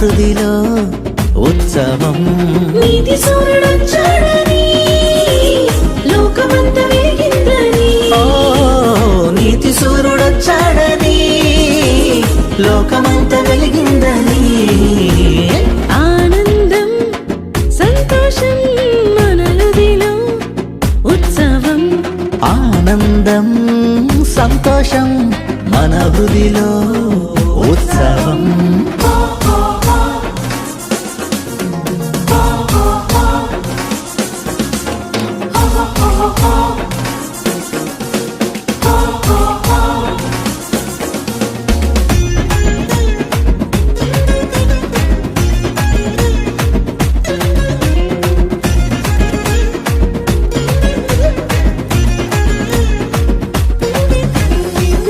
హృదిలో ఉత్సవం. నీతి సూర్యుడొచ్చాడని లోకమంతా వెలిగిందని. ఓ నీతి సూర్యుడొచ్చాడని లోకమంతా వెలిగిందని. ఆనందం సంతోషం మన హృదిలో ఉత్సవం. ఆనందం సంతోషం మన హృదిలో ఉత్సవం.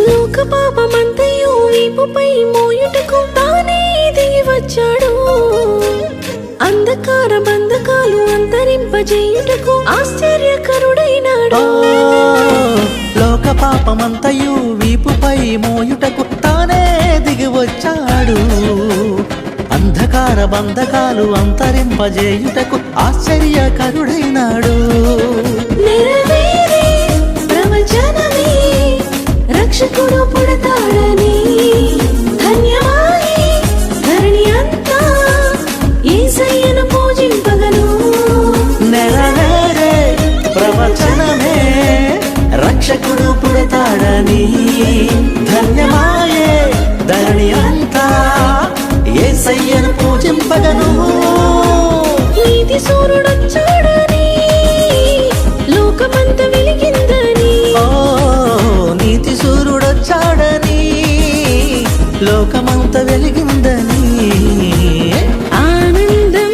లోక పాపమంతయు వీపుపై మోయుటకు తానే దిగి వచ్చాడు. అంధకార బంధకాలు అంతరింపజేయుటకు ఆశ్చర్యకరుడైనాడు. లోక పాపమంతయు వీపుపై మోయుటకు తానే దిగి వచ్చాడు. అంధకార బంధకాలు అంతరింపజేయుటకు ఆశ్చర్యకరుడైనాడు. నెరవేరే ప్రవచనమే రక్షకుడు పుడతాడని. ధన్యమాయే ధరణి అంతా యేసయ్యను పూజింపగను. నెరవేరే ప్రవచనమే రక్షకుడు పుడతాడని. ధన్యమాయే ధరణి అంతా యేసయ్యను పూజింపగను. నీతి సూర్యుడొచ్చాడని లోకమంతా వెలిగిందని. ఓ నీతి సూర్యుడొచ్చాడని లోకమంతా వెలిగిందని. ఆనందం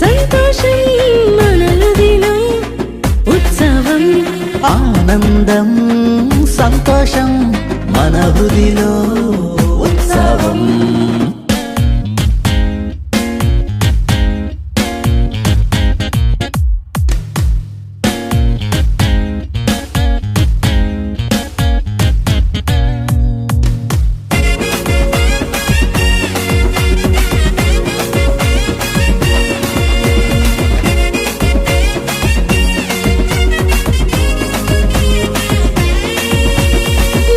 సంతోషం మన హృదిలో ఉత్సవం. ఆనందం సంతోషం మన హృదిలో ఉత్సవం.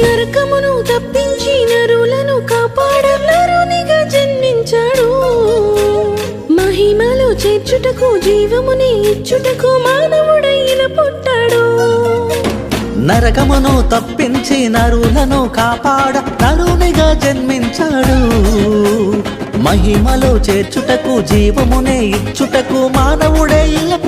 నరకమును తప్పించి నరులను కాపాడ నరునిగా జన్మించాడు. మహిమలో చేర్చుటకు జీవముని ఇచ్చుటకు మానవుడై ఇలా పుట్టాడు. నరకమును తప్పించి నరులను కాపాడ నరునిగా జన్మించాడు. మహిమలో చేర్చుటకు జీవమునే ఇచ్చుటకు మానవుడే ఇలా